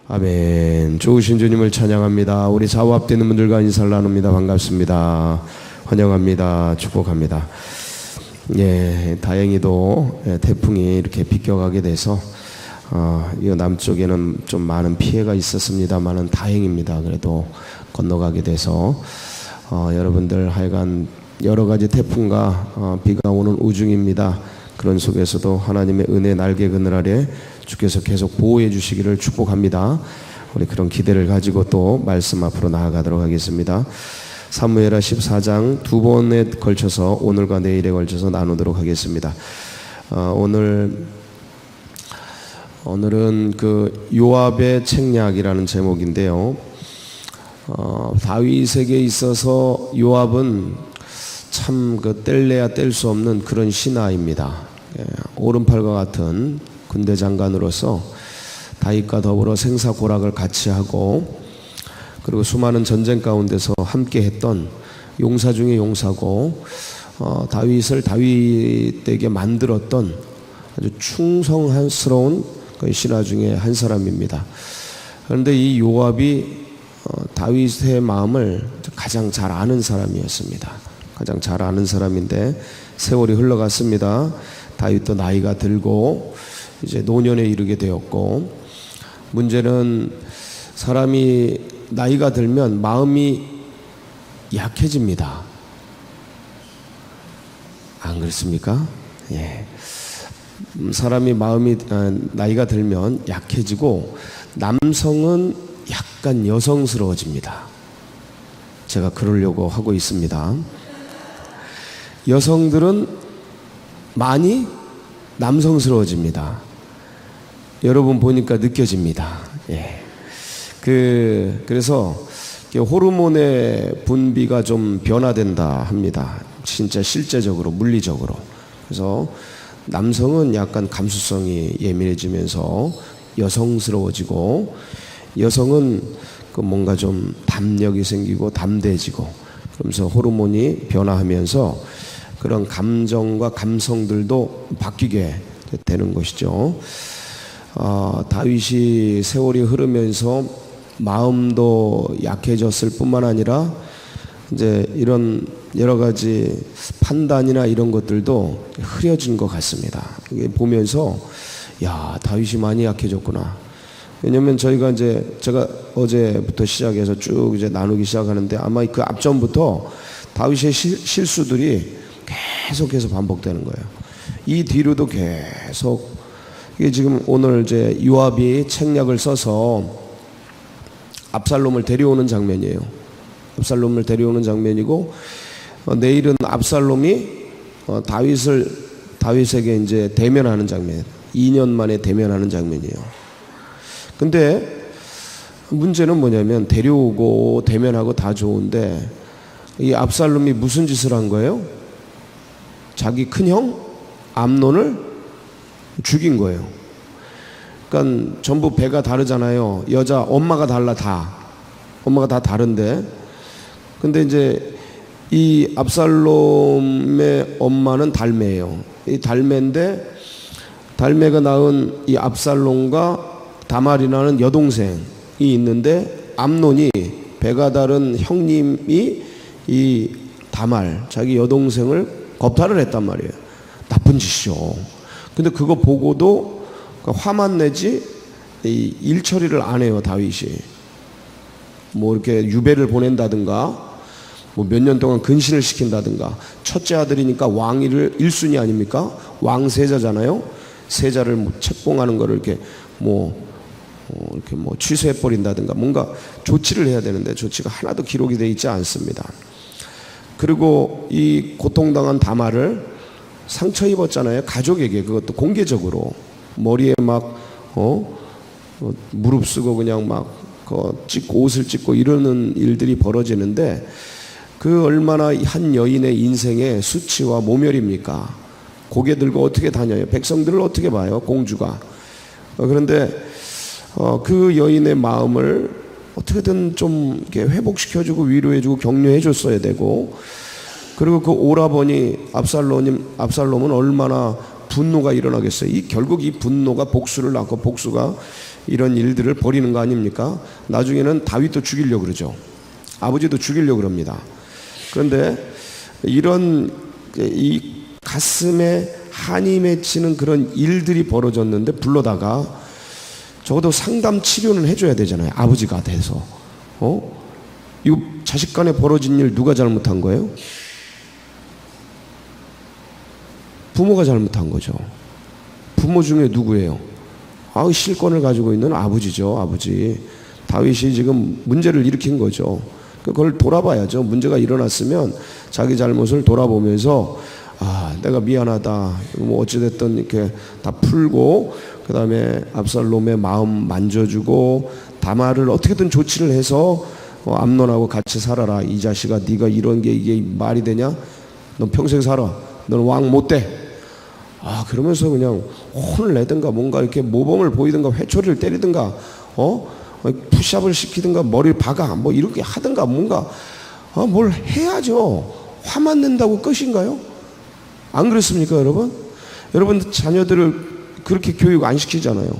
아멘. 좋으신 주님을 찬양합니다. 우리 좌우 앞뒤는 분들과 인사를 나눕니다. 반갑습니다. 환영합니다. 축복합니다. 예, 다행히도 태풍이 이렇게 비껴가게 돼서 이 남쪽에는 좀 많은 피해가 있었습니다만은 다행입니다. 그래도 건너가게 돼서 여러분들 하여간 여러 가지 태풍과 비가 오는 우중입니다. 그런 속에서도 하나님의 은혜 날개 그늘 아래 주께서 계속 보호해 주시기를 축복합니다. 우리 그런 기대를 가지고 또 말씀 앞으로 나아가도록 하겠습니다. 사무엘하 14장 두 번에 걸쳐서 오늘과 내일에 걸쳐서 나누도록 하겠습니다. 오늘은 그 요압의 책략이라는 제목인데요. 다윗에게 있어서 요압은 참 그 뗄래야 뗄 수 없는 그런 신하입니다. 오른팔과 같은 군대 장관으로서 다윗과 더불어 생사고락을 같이 하고 그리고 수많은 전쟁 가운데서 함께 했던 용사 중에 용사고 다윗을 다윗에게 만들었던 아주 충성스러운 그 신하 중에 한 사람입니다. 그런데 이 요압이 다윗의 마음을 가장 잘 아는 사람이었습니다. 가장 잘 아는 사람인데 세월이 흘러갔습니다. 다윗도 나이가 들고 이제 노년에 이르게 되었고, 문제는 사람이 나이가 들면 마음이 약해집니다. 안 그렇습니까? 예. 사람이 마음이 나이가 들면 약해지고 남성은 약간 여성스러워집니다. 제가 그러려고 하고 있습니다. 여성들은 많이 남성스러워집니다. 여러분 보니까 느껴집니다. 예. 그래서 호르몬의 분비가 좀 변화된다 합니다. 진짜 실제적으로, 물리적으로. 그래서 남성은 약간 감수성이 예민해지면서 여성스러워지고, 여성은 그 뭔가 좀 담력이 생기고 담대해지고, 그러면서 호르몬이 변화하면서 그런 감정과 감성들도 바뀌게 되는 것이죠. 다윗이 세월이 흐르면서 마음도 약해졌을 뿐만 아니라 이제 이런 여러 가지 판단이나 이런 것들도 흐려진 것 같습니다. 이게 보면서 야, 다윗이 많이 약해졌구나. 왜냐면 제가 어제부터 시작해서 쭉 이제 나누기 시작하는데 아마 그 앞전부터 다윗의 실수들이 계속해서 반복되는 거예요. 이 뒤로도 계속 이게 지금 오늘 이제 요압이 책략을 써서 압살롬을 데려오는 장면이에요. 압살롬을 데려오는 장면이고, 내일은 압살롬이 다윗에게 이제 대면하는 장면, 2년 만에 대면하는 장면이에요. 근데 문제는 뭐냐면 데려오고 대면하고 다 좋은데 이 압살롬이 무슨 짓을 한 거예요? 자기 큰형 암논을 죽인 거예요. 그러니까 전부 배가 다르잖아요. 여자 엄마가 달라. 엄마가 다 다른데, 근데 이제 이 압살롬의 엄마는 달메예요. 이 달메인데 달메가 낳은 이 압살롬과 다말이라는 여동생이 있는데, 암논이 배가 다른 형님이 이 다말 자기 여동생을 겁탈을 했단 말이에요. 나쁜 짓이죠. 근데 그거 보고도 화만 내지 이 일 처리를 안 해요. 다윗이 뭐 이렇게 유배를 보낸다든가 뭐 몇 년 동안 근신을 시킨다든가, 첫째 아들이니까 왕위를 1순위 아닙니까? 왕세자잖아요. 세자를 뭐 책봉하는 거를 이렇게 이렇게 취소해 버린다든가 뭔가 조치를 해야 되는데 조치가 하나도 기록이 되어 있지 않습니다. 그리고 이 고통당한 다말을 상처 입었잖아요. 가족에게, 그것도 공개적으로 머리에 막 무릎 쓰고 그냥 막 찢고 옷을 찢고 이러는 일들이 벌어지는데, 그 얼마나 한 여인의 인생의 수치와 모멸입니까? 고개 들고 어떻게 다녀요? 백성들을 어떻게 봐요? 공주가. 그런데 그 여인의 마음을 어떻게든 좀 이렇게 회복시켜주고 위로해주고 격려해줬어야 되고, 그리고 그 오라버니 압살롬은 얼마나 분노가 일어나겠어요. 결국 이 분노가 복수를 낳고 복수가 이런 일들을 벌이는 거 아닙니까? 나중에는 다윗도 죽이려고 그러죠. 아버지도 죽이려고 그럽니다. 그런데 이런 이 가슴에 한이 맺히는 그런 일들이 벌어졌는데 불러다가 적어도 상담 치료는 해줘야 되잖아요. 아버지가 돼서. 이거 자식 간에 벌어진 일 누가 잘못한 거예요? 부모가 잘못한 거죠. 부모 중에 누구예요? 실권을 가지고 있는 아버지죠. 아버지. 다윗이 지금 문제를 일으킨 거죠. 그걸 돌아봐야죠. 문제가 일어났으면 자기 잘못을 돌아보면서 내가 미안하다. 뭐 어찌됐든 이렇게 다 풀고 그 다음에 압살롬의 마음 만져주고 다말을 어떻게든 조치를 해서 암논하고 같이 살아라. 이 자식아, 네가 이런 게 이게 말이 되냐? 넌 평생 살아. 넌 왕 못 돼. 그러면서 그냥 혼을 내든가 뭔가 이렇게 모범을 보이든가 회초리를 때리든가 푸시업을 시키든가 머리를 박아 뭐 이렇게 하든가 뭔가 뭘 해야죠. 화만 낸다고 끝인가요? 안 그렇습니까, 여러분? 여러분 자녀들을 그렇게 교육 안 시키잖아요.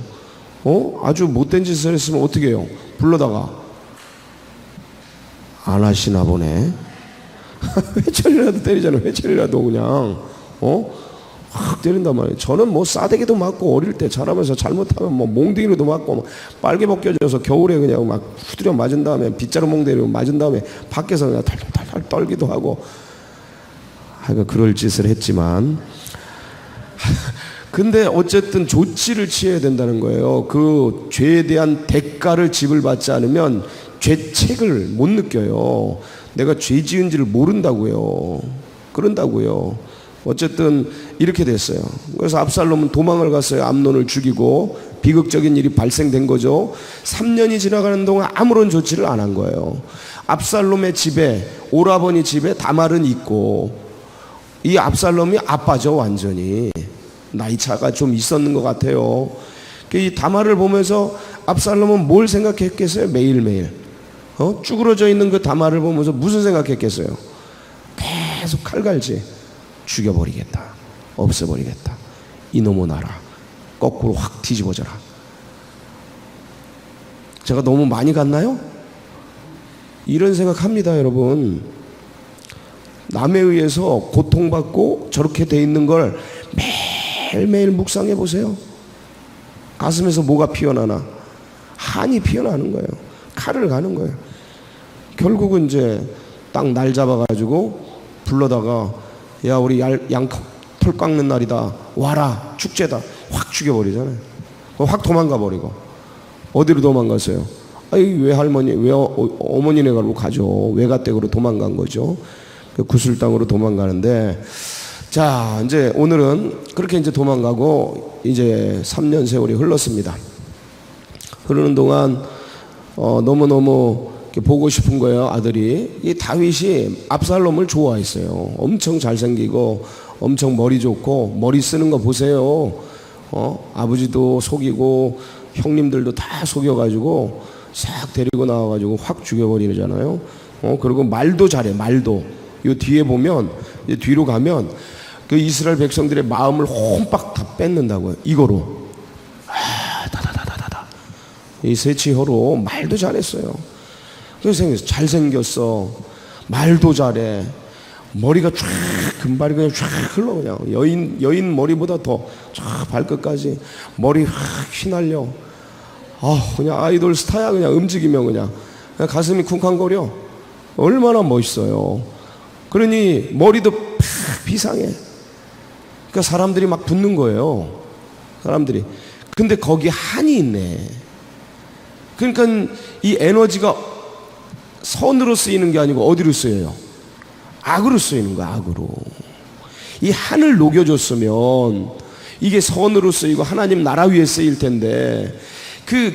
아주 못된 짓을 했으면 어떻게 해요? 불러다가 안 하시나 보네. 회초리라도 때리잖아요. 회초리라도 그냥 확 때린단 말이에요. 저는 뭐 싸대기도 맞고 어릴 때 자라면서 잘못하면 뭐 몽둥이로도 맞고 빨개 벗겨져서 겨울에 그냥 막 후드려 맞은 다음에 빗자루 몽둥이로 맞은 다음에 밖에서 그냥 탈탈탈 떨기도 하고 그럴 짓을 했지만 근데 어쨌든 조치를 취해야 된다는 거예요. 그 죄에 대한 대가를 지불받지 않으면 죄책을 못 느껴요. 내가 죄 지은지를 모른다고요. 그런다고요. 어쨌든 이렇게 됐어요. 그래서 압살롬은 도망을 갔어요. 암논을 죽이고 비극적인 일이 발생된 거죠. 3년이 지나가는 동안 아무런 조치를 안 한 거예요. 압살롬의 집에 오라버니 집에 다말은 있고 이 압살롬이 아빠죠. 완전히 나이 차가 좀 있었는 것 같아요. 이 다말을 보면서 압살롬은 뭘 생각했겠어요? 매일매일 쭈그러져 있는 그 다말을 보면서 무슨 생각했겠어요? 계속 칼갈지 죽여버리겠다. 없애버리겠다. 이놈의 나라 거꾸로 확 뒤집어져라. 제가 너무 많이 갔나요? 이런 생각합니다, 여러분. 남에 의해서 고통받고 저렇게 돼 있는 걸 매일매일 묵상해 보세요. 가슴에서 뭐가 피어나나? 한이 피어나는 거예요. 칼을 가는 거예요. 결국은 이제 딱 날 잡아가지고 불러다가 야, 우리 양 털 깎는 날이다. 와라. 축제다. 확 죽여버리잖아요. 확 도망가 버리고. 어디로 도망갔어요? 외할머니, 어머니네 가로 가죠. 외가댁으로 도망간 거죠. 구슬 땅으로 도망가는데, 자, 이제 오늘은 그렇게 이제 도망가고 이제 3년 세월이 흘렀습니다. 흐르는 동안 너무너무 보고 싶은 거예요. 아들이. 이 다윗이 압살롬을 좋아했어요. 엄청 잘생기고 엄청 머리 좋고 머리 쓰는 거 보세요. 아버지도 속이고 형님들도 다 속여가지고 싹 데리고 나와가지고 확 죽여버리잖아요. 그리고 말도 잘해. 말도 이 뒤에 보면 이제 뒤로 가면 그 이스라엘 백성들의 마음을 혼박 다 뺏는다고요. 이거로 다다다다다 이 세치혀로 말도 잘했어요. 그래서 잘생겼어. 말도 잘해. 머리가 쫙 금발이 그냥 쫙 흘러. 그냥 여인 머리보다 더 쫙 발끝까지 머리 확 휘날려. 그냥 아이돌 스타야. 그냥 움직이면 그냥 가슴이 쿵쾅거려. 얼마나 멋있어요. 그러니 머리도 팍 비상해. 그러니까 사람들이 막 붙는 거예요. 사람들이. 근데 거기에 한이 있네. 그러니까 이 에너지가 선으로 쓰이는 게 아니고 어디로 쓰여요? 악으로 쓰이는 거야. 악으로. 이 한을 녹여줬으면 이게 선으로 쓰이고 하나님 나라 위에 쓰일 텐데 그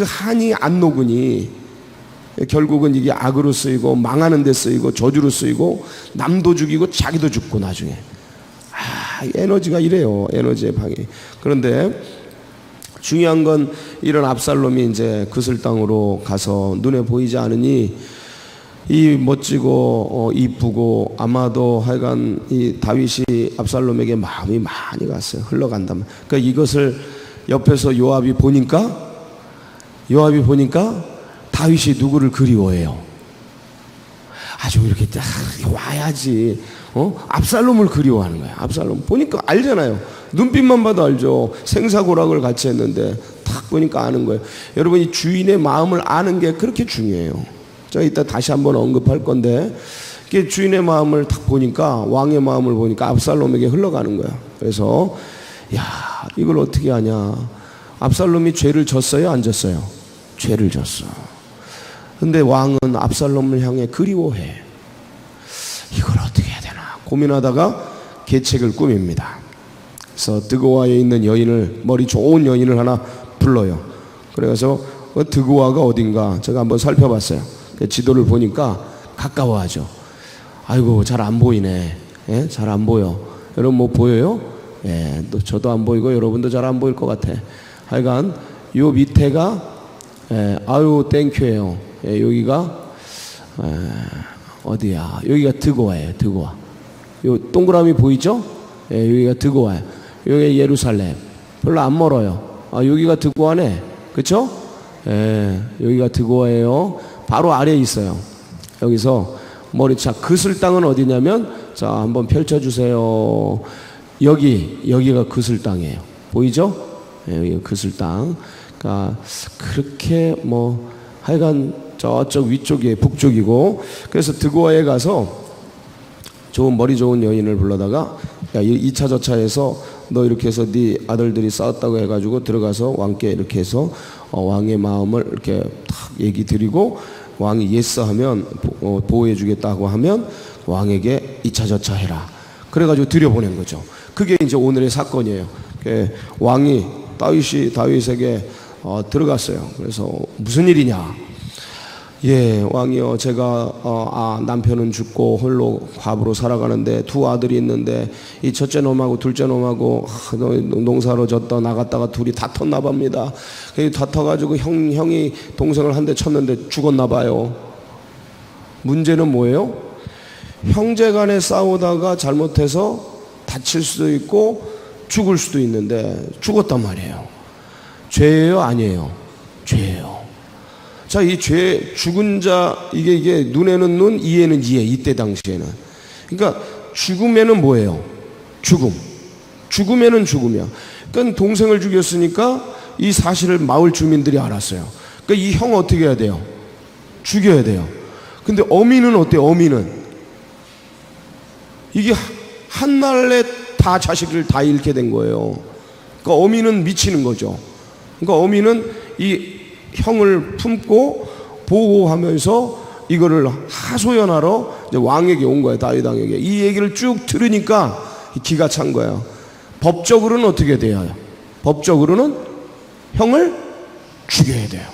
한이 안 녹으니 결국은 이게 악으로 쓰이고 망하는 데 쓰이고 저주로 쓰이고 남도 죽이고 자기도 죽고 나중에 에너지가 이래요. 에너지의 방이. 그런데 중요한 건 이런 압살롬이 이제 그슬 땅으로 가서 눈에 보이지 않으니 이 멋지고 이쁘고 아마도 하여간 이 다윗이 압살롬에게 마음이 많이 갔어요. 흘러간다면. 그러니까 이것을 옆에서 요압이 보니까 요압이 보니까 다윗이 누구를 그리워해요? 아주 이렇게 딱 와야지. 압살롬을 그리워하는 거야. 압살롬 보니까 알잖아요. 눈빛만 봐도 알죠. 생사고락을 같이 했는데 딱 보니까 아는 거예요. 여러분, 이 주인의 마음을 아는 게 그렇게 중요해요. 제가 이따 다시 한번 언급할 건데, 주인의 마음을 딱 보니까, 왕의 마음을 보니까 압살롬에게 흘러가는 거야. 그래서 야, 이걸 어떻게 하냐. 압살롬이 죄를 졌어요, 안 졌어요? 죄를 졌어. 근데 왕은 압살롬을 향해 그리워해. 이걸 어떻게 해야 되나 고민하다가 계책을 꾸밉니다. 그래서 드고아에 있는 여인을, 머리 좋은 여인을 하나 불러요. 그래서 드고아가 어딘가 제가 한번 살펴봤어요. 지도를 보니까 가까워하죠. 아이고, 잘 안 보이네. 예? 잘 안 보여. 여러분 뭐 보여요? 예, 또 저도 안 보이고 여러분도 잘 안 보일 것 같아. 하여간 요 밑에가 아유 땡큐예요. 여기가 어디야? 여기가 드고아예요. 드고아. 요 동그라미 보이죠? 여기가 드고아예요. 여기 예루살렘. 별로 안 멀어요. 아, 여기가 드고아네. 그쵸? 여기가 드고아예요. 바로 아래에 있어요. 여기서 머리차 그슬 땅은 어디냐면, 자 한번 펼쳐주세요. 여기가 그슬 땅이에요. 보이죠? 여기가 그슬 땅. 그러니까 그렇게 뭐 하여간 저쪽 위쪽이 북쪽이고, 그래서 드고아에 가서 머리 좋은 여인을 불러다가, 야, 2차 저차에서 너 이렇게 해서 네 아들들이 싸웠다고 해가지고 들어가서 왕께 이렇게 해서 왕의 마음을 이렇게 탁 얘기 드리고, 왕이 예스 하면 보호해 주겠다고 하면 왕에게 2차 저차 해라. 그래가지고 들여보낸 거죠. 그게 이제 오늘의 사건이에요. 왕이 다윗에게 들어갔어요. 그래서 무슨 일이냐? 예, 왕이요, 제가 남편은 죽고 홀로 과부로 살아가는데 두 아들이 있는데 이 첫째 놈하고 둘째 놈하고 농사로 졌다 나갔다가 둘이 다퉜나 봅니다. 다퉈가지고 형이 동생을 한 대 쳤는데 죽었나 봐요. 문제는 뭐예요? 형제간에 싸우다가 잘못해서 다칠 수도 있고 죽을 수도 있는데 죽었단 말이에요. 죄예요, 아니에요? 죄예요. 자, 이 죄, 죽은 자, 이게 눈에는 눈, 이에는 이에, 이때 당시에는. 그러니까 죽음에는 뭐예요? 죽음에는 죽음이야. 그러니까 동생을 죽였으니까 이 사실을 마을 주민들이 알았어요. 그러니까 이 형 어떻게 해야 돼요? 죽여야 돼요. 근데 어미는 어때요? 어미는 이게 한날에 다 자식을 다 잃게 된 거예요. 그러니까 어미는 미치는 거죠. 그러니까 어미는 이 형을 품고 보호하면서 이거를 하소연하러 이제 왕에게 온 거예요. 다윗 왕에게. 이 얘기를 쭉 들으니까 기가 찬 거예요. 법적으로는 어떻게 돼요? 법적으로는 형을 죽여야 돼요.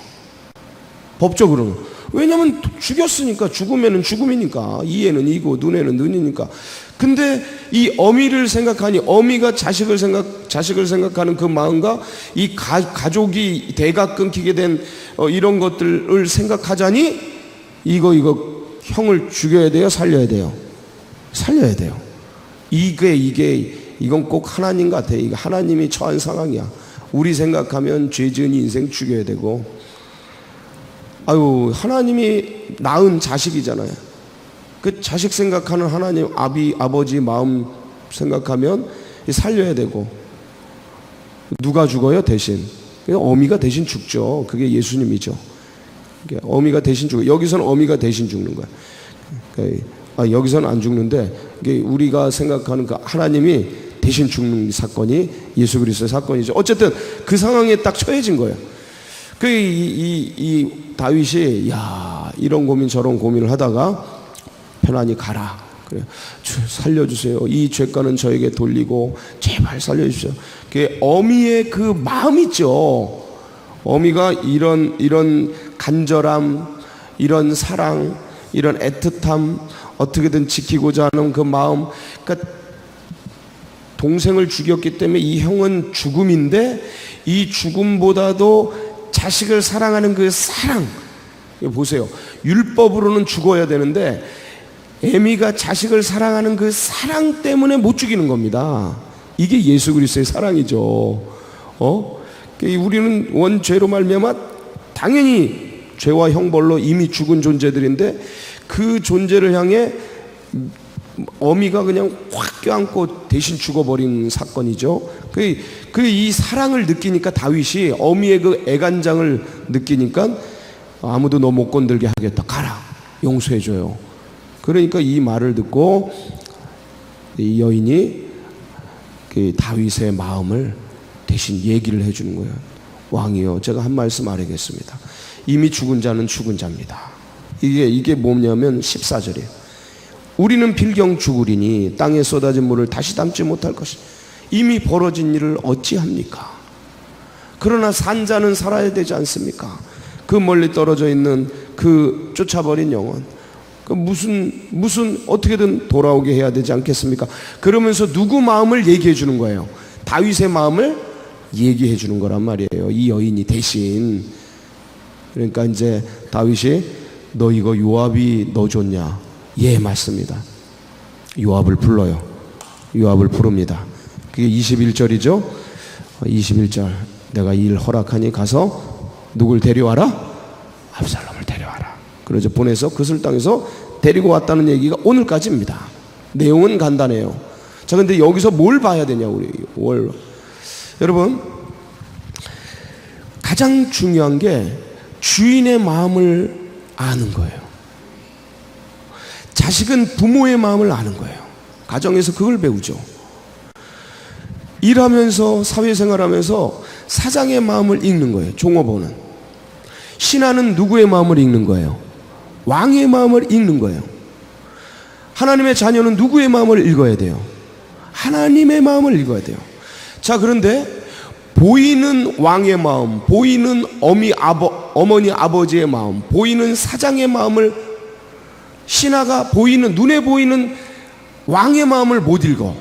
법적으로는. 왜냐면 죽였으니까. 죽으면은 죽음이니까. 이에는 이고 눈에는 눈이니까. 근데 이 어미를 생각하니, 어미가 자식을 생각하는 그 마음과 이 가족이 대가 끊기게 된 이런 것들을 생각하자니 이거 형을 죽여야 돼요, 살려야 돼요? 살려야 돼요. 이건 꼭 하나님 같아. 이거 하나님이 처한 상황이야. 우리 생각하면 죄 지은 인생 죽여야 되고, 아유, 하나님이 낳은 자식이잖아요. 그 자식 생각하는 하나님, 아버지 마음 생각하면 살려야 되고. 누가 죽어요? 대신 어미가 대신 죽죠. 그게 예수님이죠. 어미가 대신 죽어. 여기서는 어미가 대신 죽는 거야. 여기서는 안 죽는데, 우리가 생각하는 그 하나님이 대신 죽는 사건이 예수 그리스도의 사건이죠. 어쨌든 그 상황에 딱 처해진 거예요. 이 다윗이 이런 고민 저런 고민을 하다가 편안히 가라. 그래, 살려주세요. 이 죄가는 저에게 돌리고 제발 살려주십시오. 그 어미의 그 마음 있죠. 어미가 이런 간절함, 이런 사랑, 이런 애틋함, 어떻게든 지키고자 하는 그 마음. 그러니까 동생을 죽였기 때문에 이 형은 죽음인데, 이 죽음보다도 자식을 사랑하는 그 사랑. 보세요. 율법으로는 죽어야 되는데 애미가 자식을 사랑하는 그 사랑 때문에 못 죽이는 겁니다. 이게 예수 그리스도의 사랑이죠. 우리는 원죄로 말미암아 당연히 죄와 형벌로 이미 죽은 존재들인데 그 존재를 향해 어미가 그냥 확 껴안고 대신 죽어버린 사건이죠. 이 사랑을 느끼니까 다윗이 어미의 그 애간장을 느끼니까 아무도 너 못 건들게 하겠다. 가라. 용서해줘요. 그러니까 이 말을 듣고 이 여인이 그 다윗의 마음을 대신 얘기를 해주는 거예요. 왕이요, 제가 한 말씀 말하겠습니다. 이미 죽은 자는 죽은 자입니다. 이게 뭐냐면 14절이에요. 우리는 필경 죽으리니 땅에 쏟아진 물을 다시 담지 못할 것이 이미 벌어진 일을 어찌합니까? 그러나 산 자는 살아야 되지 않습니까? 그 멀리 떨어져 있는 그 쫓아버린 영혼, 그 무슨 어떻게든 돌아오게 해야 되지 않겠습니까? 그러면서 누구 마음을 얘기해 주는 거예요? 다윗의 마음을 얘기해 주는 거란 말이에요. 이 여인이 대신. 그러니까 이제 다윗이 너 이거 요압이 너 줬냐? 예, 맞습니다. 요압을 불러요. 요압을 부릅니다. 그게 21절이죠. 21절. 내가 이 일 허락하니 가서 누굴 데려와라? 압살롬을 데려와라. 그래서 보내서 그슬 땅에서 데리고 왔다는 얘기가 오늘까지입니다. 내용은 간단해요. 자, 근데 여기서 뭘 봐야 되냐, 여러분, 가장 중요한 게 주인의 마음을 아는 거예요. 자식은 부모의 마음을 아는 거예요. 가정에서 그걸 배우죠. 일하면서, 사회생활하면서 사장의 마음을 읽는 거예요. 종업원은. 신하는 누구의 마음을 읽는 거예요? 왕의 마음을 읽는 거예요. 하나님의 자녀는 누구의 마음을 읽어야 돼요? 하나님의 마음을 읽어야 돼요. 자, 그런데 보이는 왕의 마음, 보이는 어머니 아버지의 마음, 보이는 사장의 마음을 신하가 눈에 보이는 왕의 마음을 못 읽어.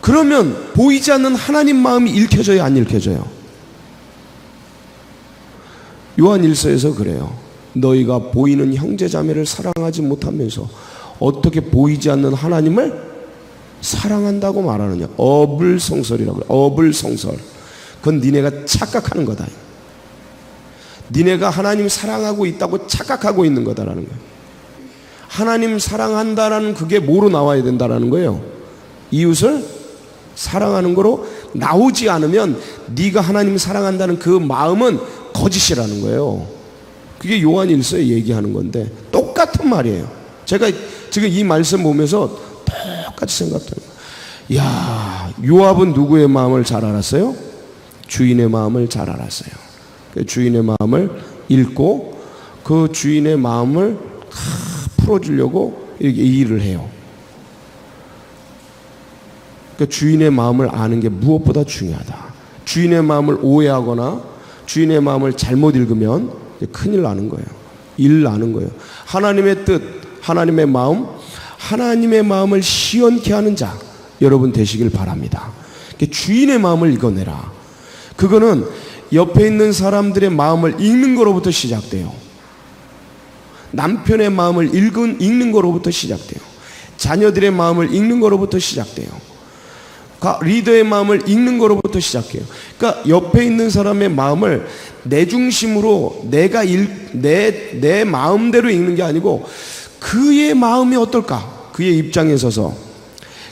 그러면 보이지 않는 하나님 마음이 읽혀져요, 안 읽혀져요? 요한 1서에서 그래요. 너희가 보이는 형제자매를 사랑하지 못하면서 어떻게 보이지 않는 하나님을 사랑한다고 말하느냐. 어불성설이라고 그래요. 어불성설. 그건 니네가 착각하는 거다. 니네가 하나님 사랑하고 있다고 착각하고 있는 거다라는 거예요. 하나님 사랑한다라는 그게 뭐로 나와야 된다라는 거예요? 이웃을 사랑하는 거로 나오지 않으면 네가 하나님 사랑한다는 그 마음은 거짓이라는 거예요. 그게 요한 1서에 얘기하는 건데 똑같은 말이에요. 제가 지금 이 말씀 보면서 똑같이 생각해요. 야, 요압은 누구의 마음을 잘 알았어요? 주인의 마음을 잘 알았어요. 주인의 마음을 읽고 그 주인의 마음을 풀어주려고 이렇게 일을 해요. 그러니까 주인의 마음을 아는 게 무엇보다 중요하다. 주인의 마음을 오해하거나 주인의 마음을 잘못 읽으면 큰일 나는 거예요. 일 나는 거예요. 하나님의 뜻, 하나님의 마음, 하나님의 마음을 시원케 하는 자 여러분 되시길 바랍니다. 주인의 마음을 읽어내라. 그거는 옆에 있는 사람들의 마음을 읽는 거로부터 시작돼요. 남편의 마음을 읽는 거로부터 시작돼요. 자녀들의 마음을 읽는 거로부터 시작돼요. 리더의 마음을 읽는 거로부터 시작해요. 그러니까 옆에 있는 사람의 마음을 내 중심으로 내 마음대로 읽는 게 아니고 그의 마음이 어떨까? 그의 입장에 서서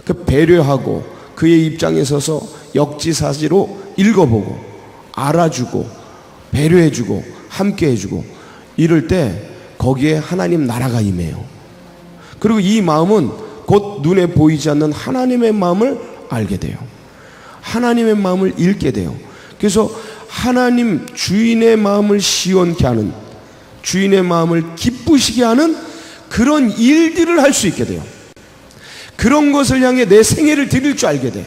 그 배려하고 그의 입장에 서서 역지사지로 읽어보고 알아주고 배려해주고 함께해주고 이럴 때 거기에 하나님 나라가 임해요. 그리고 이 마음은 곧 눈에 보이지 않는 하나님의 마음을 알게 돼요. 하나님의 마음을 읽게 돼요. 그래서 하나님 주인의 마음을 시원케 하는, 주인의 마음을 기쁘시게 하는 그런 일들을 할 수 있게 돼요. 그런 것을 향해 내 생애를 드릴 줄 알게 돼.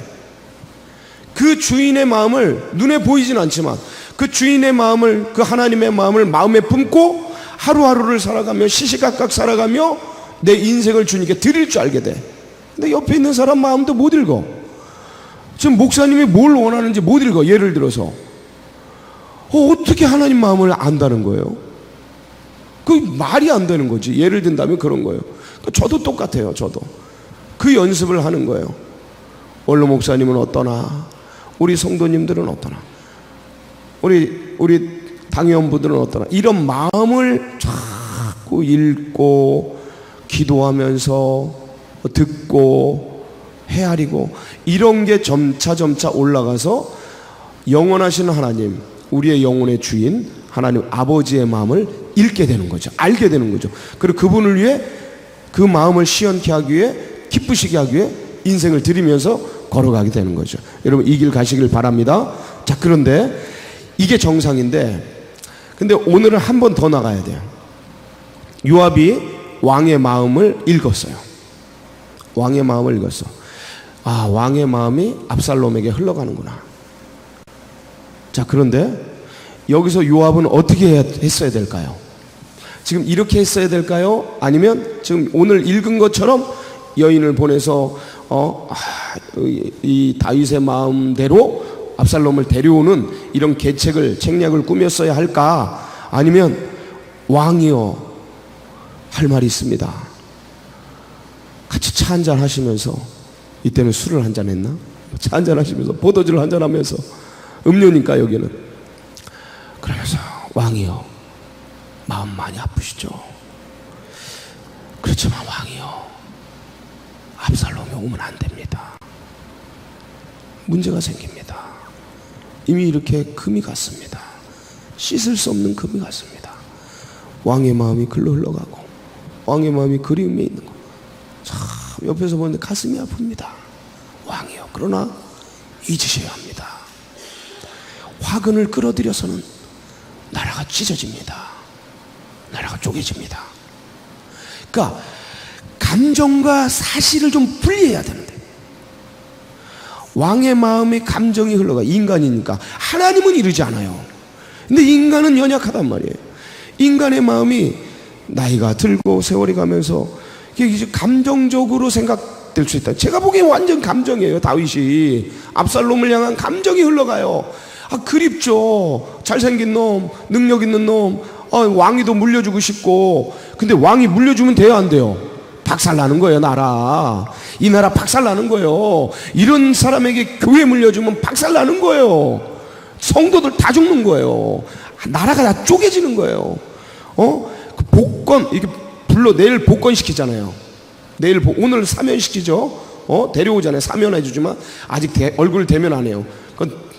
그 주인의 마음을 눈에 보이진 않지만 그 주인의 마음을, 그 하나님의 마음을 마음에 품고 하루하루를 살아가며 시시각각 살아가며 내 인생을 주님께 드릴 줄 알게 돼. 근데 옆에 있는 사람 마음도 못 읽어. 지금 목사님이 뭘 원하는지 못 읽어. 예를 들어서 어떻게 하나님 마음을 안다는 거예요? 그 말이 안 되는 거지. 예를 든다면 그런 거예요. 저도 똑같아요. 저도 그 연습을 하는 거예요. 원로 목사님은 어떠나, 우리 성도님들은 어떠나, 우리 당위원부들은 어떠나 이런 마음을 자꾸 읽고 기도하면서 듣고 헤아리고 이런 게 점차 올라가서 영원하신 하나님, 우리의 영혼의 주인 하나님 아버지의 마음을 읽게 되는 거죠. 알게 되는 거죠. 그리고 그분을 위해 그 마음을 시원케 하기 위해, 기쁘시게 하기 위해 인생을 드리면서 걸어가게 되는 거죠. 여러분 이 길 가시길 바랍니다. 자, 그런데 이게 정상인데, 근데 오늘은 한 번 더 나가야 돼요. 요압이 왕의 마음을 읽었어요. 왕의 마음을 읽었어. 아, 왕의 마음이 압살롬에게 흘러가는구나. 자, 그런데 여기서 요압은 어떻게 했어야 될까요? 지금 이렇게 했어야 될까요? 아니면 지금 오늘 읽은 것처럼 여인을 보내서 이 다윗의 마음대로 압살롬을 데려오는 이런 계책을, 책략을 꾸몄어야 할까? 아니면 왕이요, 할 말이 있습니다. 같이 차 한잔 하시면서, 이때는 술을 한잔 했나? 차 한잔 하시면서, 포도주를 한잔 하면서, 음료니까 여기는. 그러면서 왕이요, 마음 많이 아프시죠? 그렇지만 왕이요, 압살롬이 오면 안 됩니다. 문제가 생깁니다. 이미 이렇게 금이 갔습니다. 씻을 수 없는 금이 갔습니다. 왕의 마음이 글로 흘러가고 왕의 마음이 그리움에 있는 거, 참 옆에서 보는데 가슴이 아픕니다. 왕이요, 그러나 잊으셔야 합니다. 화근을 끌어들여서는 나라가 찢어집니다. 나라가 쪼개집니다. 그러니까 감정과 사실을 좀 분리해야 되는데, 왕의 마음에 감정이 흘러가. 인간이니까. 하나님은 이러지 않아요. 근데 인간은 연약하단 말이에요. 인간의 마음이 나이가 들고 세월이 가면서 이게 감정적으로 생각될 수 있다. 제가 보기엔 완전 감정이에요. 다윗이 압살롬을 향한 감정이 흘러가요. 아, 그립죠. 잘생긴 놈, 능력 있는 놈, 왕위도 물려주고 싶고. 근데 왕이 물려주면 돼요, 안 돼요? 박살나는 거예요, 나라. 이 나라 박살나는 거예요. 이런 사람에게 교회 물려주면 박살나는 거예요. 성도들 다 죽는 거예요. 나라가 다 쪼개지는 거예요. 그 복권, 이렇게 내일 복권 시키잖아요. 오늘 사면시키죠. 데려오잖아요. 사면해주지만 아직 얼굴 대면 안 해요.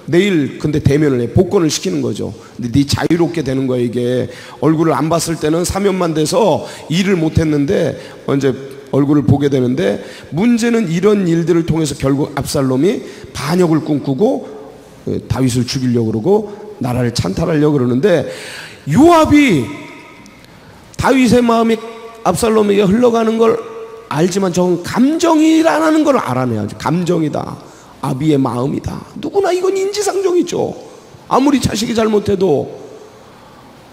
내일 근데 대면을 해. 복권을 시키는 거죠. 근데 네 자유롭게 되는 거예요. 이게 얼굴을 안 봤을 때는 사면만 돼서 일을 못했는데 이제 얼굴을 보게 되는데, 문제는 이런 일들을 통해서 결국 압살롬이 반역을 꿈꾸고 다윗을 죽이려고 그러고 나라를 찬탈하려고 그러는데, 요압이 다윗의 마음이 압살롬에게 흘러가는 걸 알지만 저건 감정이라는 걸 알아내야죠. 감정이다. 아비의 마음이다. 누구나 이건 인지상정이죠. 아무리 자식이 잘못해도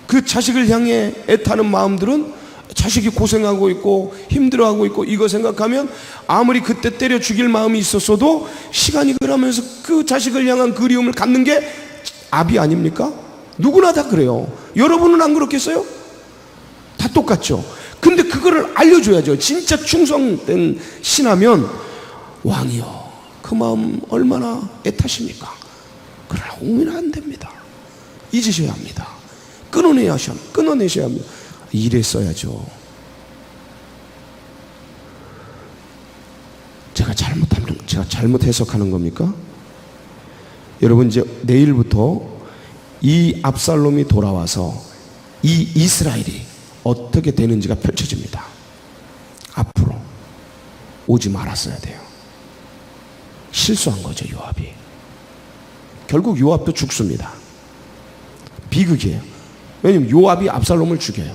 그 자식을 향해 애타는 마음들은, 자식이 고생하고 있고 힘들어하고 있고 이거 생각하면 아무리 그때 때려 죽일 마음이 있었어도 시간이 지나면서 그 자식을 향한 그리움을 갖는 게 아비 아닙니까? 누구나 다 그래요. 여러분은 안 그렇겠어요? 다 똑같죠. 근데 그거를 알려줘야죠. 진짜 충성된 신하면, 왕이요, 그 마음 얼마나 애타십니까? 그러나 오면 안 됩니다. 잊으셔야 합니다. 끊어내셔야 합니다. 이랬어야죠. 제가 잘못 해석하는 겁니까? 여러분, 이제 내일부터 이 압살롬이 돌아와서 이 이스라엘이 어떻게 되는지가 펼쳐집니다. 앞으로 오지 말았어야 돼요. 실수한 거죠, 요압이. 결국 요압도 죽습니다. 비극이에요. 왜냐면 요압이 압살롬을 죽여요.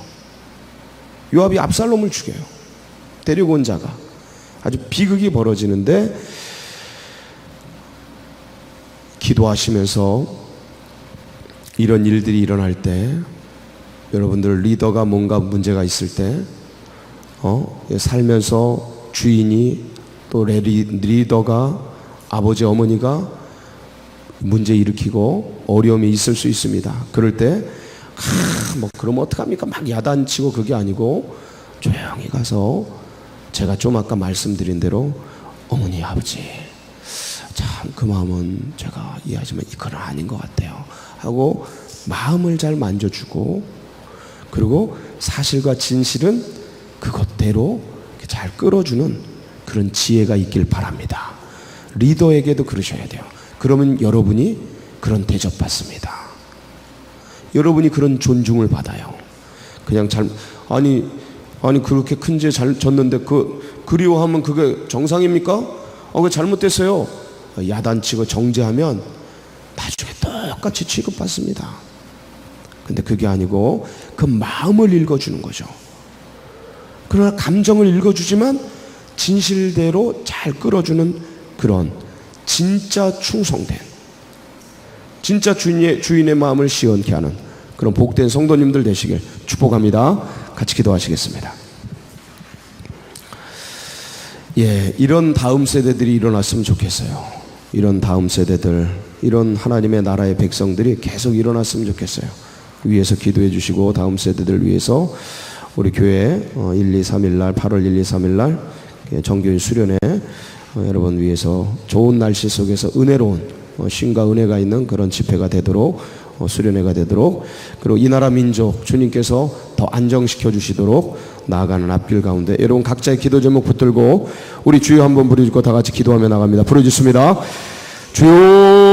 데리고 온 자가. 아주 비극이 벌어지는데, 기도하시면서 이런 일들이 일어날 때, 여러분들 리더가 뭔가 문제가 있을 때, 살면서 주인이 또 리더가, 아버지 어머니가 문제 일으키고 어려움이 있을 수 있습니다. 그럴 때 그럼 어떡합니까? 막 야단치고 그게 아니고 조용히 가서, 제가 좀 아까 말씀드린 대로, 어머니, 아버지, 참 그 마음은 제가 이해하지만 이건 아닌 것 같아요 하고 마음을 잘 만져주고, 그리고 사실과 진실은 그것대로 잘 끌어주는 그런 지혜가 있길 바랍니다. 리더에게도 그러셔야 돼요. 그러면 여러분이 그런 대접받습니다. 여러분이 그런 존중을 받아요. 그냥 아니 그렇게 큰 죄 잘 졌는데 그리워하면 그게 정상입니까? 그게 잘못됐어요. 야단치고 정죄하면 나중에 똑같이 취급받습니다. 근데 그게 아니고 그 마음을 읽어주는 거죠. 그러나 감정을 읽어주지만 진실대로 잘 끌어주는 그런 진짜 충성된, 진짜 주인의 마음을 시원케 하는 그런 복된 성도님들 되시길 축복합니다. 같이 기도하시겠습니다. 예, 이런 다음 세대들이 일어났으면 좋겠어요. 이런 다음 세대들, 이런 하나님의 나라의 백성들이 계속 일어났으면 좋겠어요. 위에서 기도해 주시고 다음 세대들 위해서 우리 교회 1, 2, 3일 날 8월 1, 2, 3일 날 정교인 수련회 여러분 위해서 좋은 날씨 속에서 은혜로운 쉼과 은혜가 있는 그런 집회가 되도록, 수련회가 되도록, 그리고 이 나라 민족 주님께서 더 안정시켜 주시도록 나아가는 앞길 가운데 여러분 각자의 기도 제목 붙들고 우리 주여 한번 부르짖고 다 같이 기도하며 나갑니다. 부르짖습니다. 주여